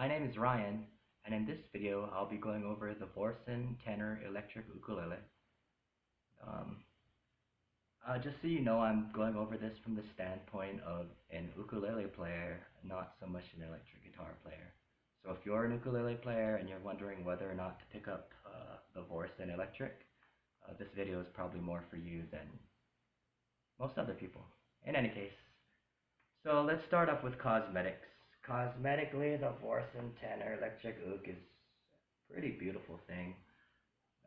My name is Ryan, and in this video I'll be going over the Vorson Electric Ukulele. Um, just so you know, I'm going over this from the standpoint of an ukulele player, not so much an electric guitar player. So if you're an ukulele player and you're wondering whether or not to pick up the Vorson Electric, this video is probably more for you than most other people. In any case, so let's start off with cosmetics. Cosmetically, the Vorson Electric Uk is a pretty beautiful thing.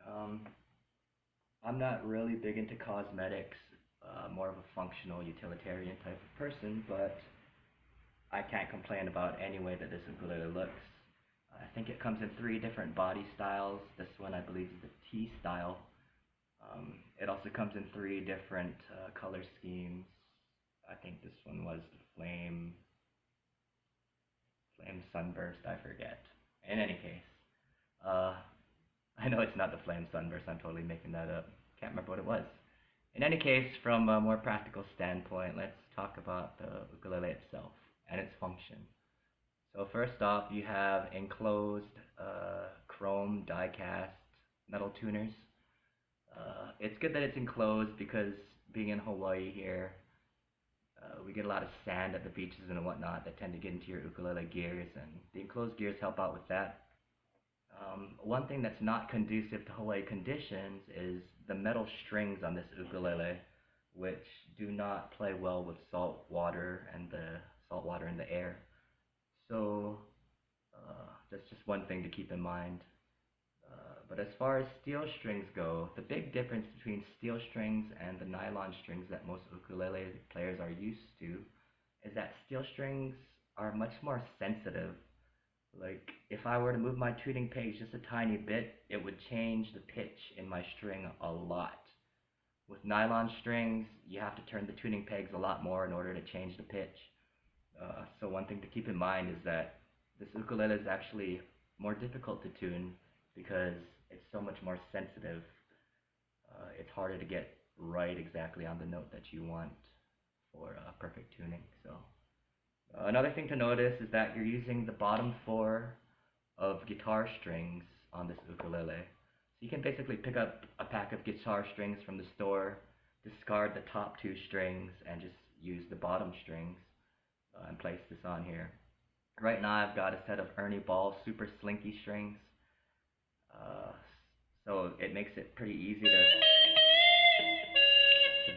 I'm not really big into cosmetics, more of a functional utilitarian type of person, but I can't complain about any way that this ukulele looks. I think it comes in 3 different body styles. This one I believe is the T style. It also comes in 3 different color schemes. I think this one was the Flame Sunburst, I forget. In any case, I know it's not the Flame Sunburst, I'm totally making that up. Can't remember what it was. In any case, from a more practical standpoint, let's talk about the ukulele itself and its function. So first off, you have enclosed chrome die-cast metal tuners. It's good that it's enclosed because being in Hawaii here, we get a lot of sand at the beaches and whatnot that tend to get into your ukulele gears, and the enclosed gears help out with that. One thing that's not conducive to Hawaii conditions is the metal strings on this ukulele, which do not play well with salt water and the air. So that's just one thing to keep in mind. But as far as steel strings go, the big difference between steel strings and the nylon strings that most ukulele players are used to is that steel strings are much more sensitive. Like, if I were to move my tuning pegs just a tiny bit, it would change the pitch in my string a lot. With nylon strings, you have to turn the tuning pegs a lot more in order to change the pitch. So one thing to keep in mind is that this ukulele is actually more difficult to tune because it's so much more sensitive. It's harder to get right exactly on the note that you want for perfect tuning. So another thing to notice is that you're using the bottom 4 of guitar strings on this ukulele. So you can basically pick up a pack of guitar strings from the store, discard the top 2 strings, and just use the bottom strings and place this on here. Right now I've got a set of Ernie Ball super slinky strings. So it makes it pretty easy to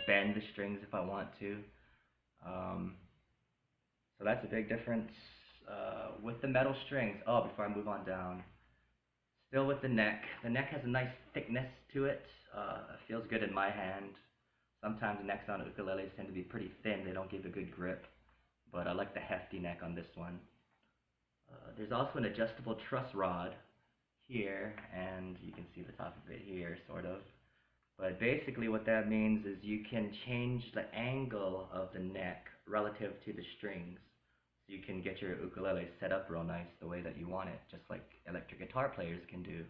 bend the strings if I want to. So that's a big difference with the metal strings. Oh, before I move on down, still with the neck has a nice thickness to it. It feels good in my hand. Sometimes the necks on ukuleles tend to be pretty thin, they don't give a good grip, but I like the hefty neck on this one. There's also an adjustable truss rod here, and you can see the top of it here, sort of. But basically what that means is you can change the angle of the neck relative to the strings. So you can get your ukulele set up real nice the way that you want it, just like electric guitar players can do.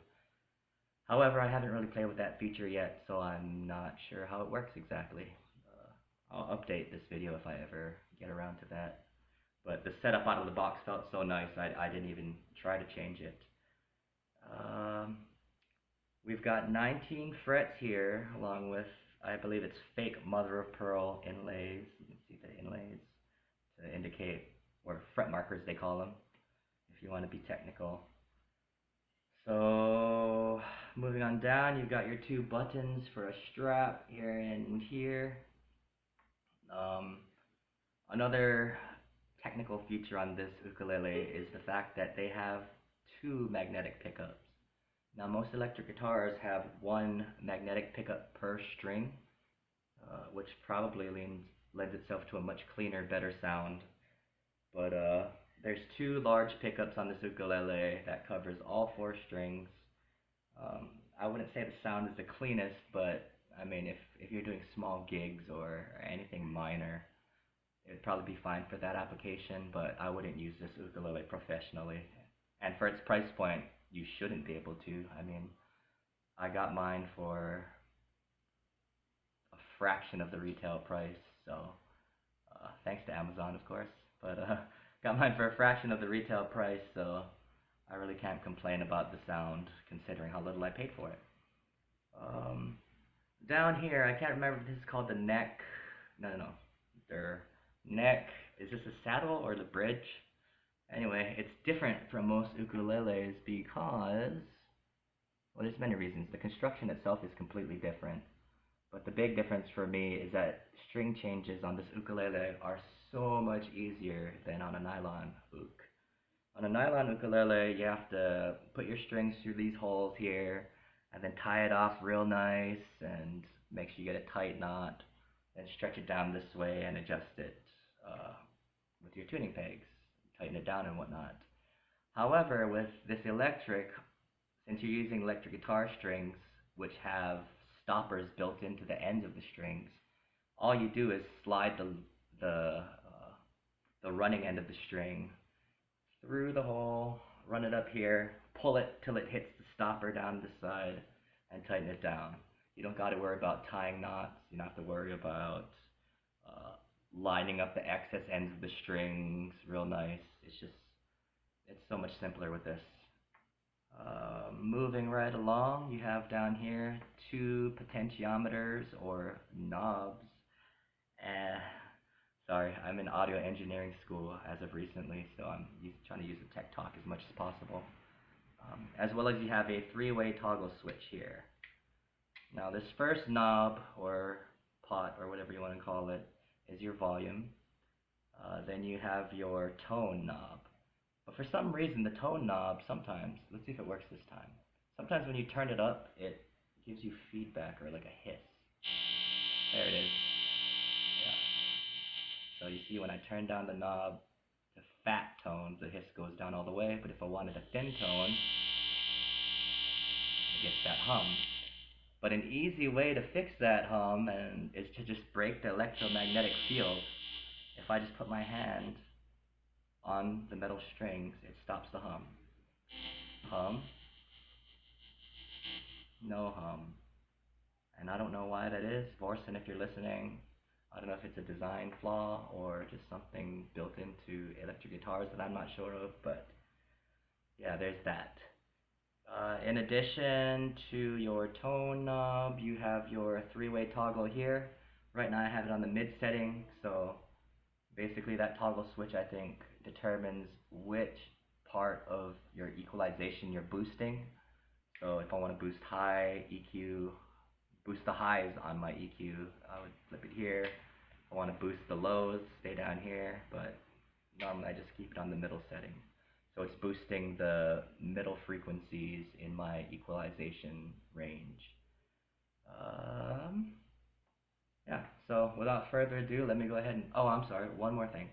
However, I haven't really played with that feature yet, so I'm not sure how it works exactly. I'll update this video if I ever get around to that. But the setup out of the box felt so nice, I didn't even try to change it. We've got 19 frets here, along with, I believe it's fake mother of pearl inlays. You can see the inlays to indicate, or fret markers they call them, if you want to be technical. So moving on down, you've got your 2 buttons for a strap here and here. Another technical feature on this ukulele is the fact that they have 2 magnetic pickups. Now most electric guitars have 1 magnetic pickup per string, which probably lends itself to a much cleaner, better sound. But there's 2 large pickups on this ukulele that covers all 4 strings. I wouldn't say the sound is the cleanest, but I mean, if you're doing small gigs or anything minor, it'd probably be fine for that application, but I wouldn't use this ukulele professionally. And for its price point, you shouldn't be able to. I mean, I got mine for a fraction of the retail price, so thanks to Amazon, of course, but got mine for a fraction of the retail price, so I really can't complain about the sound considering how little I paid for it. Um, Down here, I can't remember if this is called the neck. No, no, no. The neck. Is this a saddle or the bridge? Anyway, it's different from most ukuleles because, well, there's many reasons. The construction itself is completely different. But the big difference for me is that string changes on this ukulele are so much easier than on a nylon uk. On a nylon ukulele, you have to put your strings through these holes here, and then tie it off real nice, and make sure you get a tight knot, then stretch it down this way and adjust it with your tuning pegs, tighten it down and whatnot. However, with this electric, since you're using electric guitar strings, which have stoppers built into the ends of the strings, all you do is slide the running end of the string through the hole, run it up here, pull it till it hits the stopper down this side, and tighten it down. You don't got to worry about tying knots. You don't have to worry about lining up the excess ends of the strings real nice. It's so much simpler with this. Moving right along, you have down here 2 potentiometers or knobs. Sorry, I'm in audio engineering school as of recently, so I'm trying to use the tech talk as much as possible. As well as you have a 3-way toggle switch here. Now this first knob, or pot, or whatever you want to call it, is your volume. Then you have your tone knob. But for some reason, the tone knob sometimes, let's see if it works this time. Sometimes when you turn it up, it gives you feedback or like a hiss. There it is. Yeah. So you see when I turn down the knob to fat tones, the hiss goes down all the way. But if I wanted a thin tone, it gets that hum. But an easy way to fix that hum is to just break the electromagnetic field. If I just put my hand on the metal strings, it stops the hum. Hum. No hum. And I don't know why that is. Vorson, if you're listening, I don't know if it's a design flaw or just something built into electric guitars that I'm not sure of, but yeah, there's that. In addition to your tone knob, you have your 3-way toggle here. Right now I have it on the mid setting, so basically that toggle switch, I think, determines which part of your equalization you're boosting. So if I want to boost high EQ, boost the highs on my EQ, I would flip it here. If I want to boost the lows, stay down here, but normally I just keep it on the middle setting. So it's boosting the middle frequencies in my equalization range. Yeah, so without further ado, let me go ahead and, oh, I'm sorry, one more thing.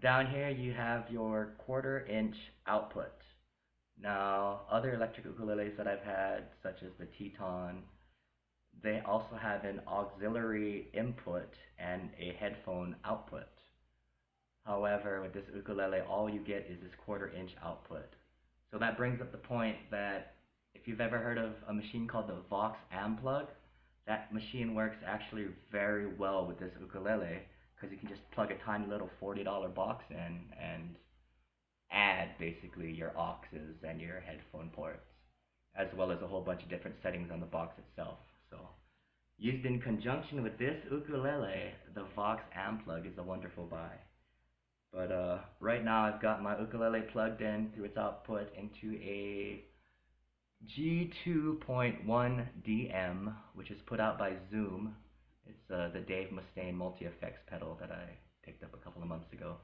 Down here you have your 1/4-inch output. Now, other electric ukuleles that I've had, such as the Teton, they also have an auxiliary input and a headphone output. However, with this ukulele, all you get is this 1/4-inch output. So that brings up the point that if you've ever heard of a machine called the Vox Amplug, that machine works actually very well with this ukulele, because you can just plug a tiny little $40 box in and add basically your auxes and your headphone ports, as well as a whole bunch of different settings on the box itself. So used in conjunction with this ukulele, the Vox Amplug is a wonderful buy. But right now I've got my ukulele plugged in through its output into a G2.1 DM, which is put out by Zoom. It's the Dave Mustaine multi-effects pedal that I picked up a couple of months ago.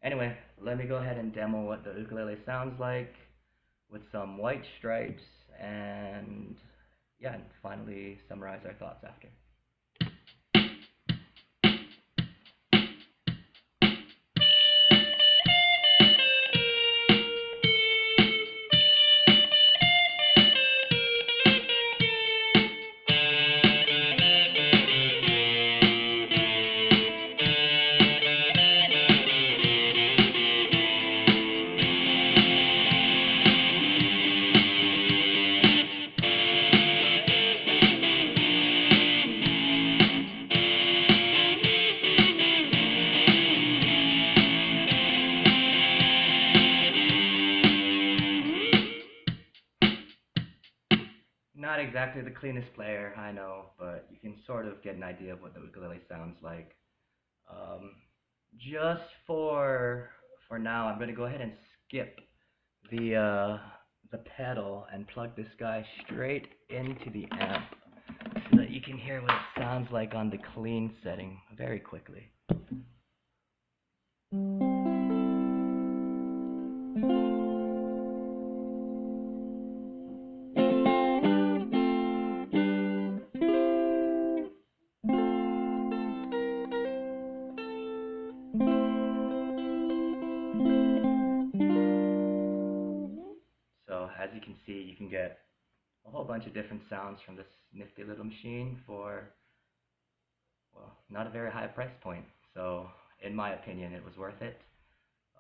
Anyway, let me go ahead and demo what the ukulele sounds like with some white stripes, and yeah, and finally summarize our thoughts after. exactly the cleanest player, I know, but you can sort of get an idea of what the ukulele sounds like. Um, just for now, I'm gonna go ahead and skip the pedal and plug this guy straight into the amp so that you can hear what it sounds like on the clean setting very quickly. So as you can see, you can get a whole bunch of different sounds from this nifty little machine for, well, not a very high price point. So in my opinion, it was worth it.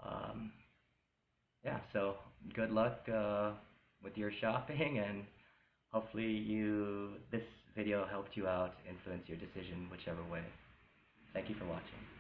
Um, yeah, so good luck with your shopping, and hopefully this video helped you out, influence your decision whichever way. Thank you for watching.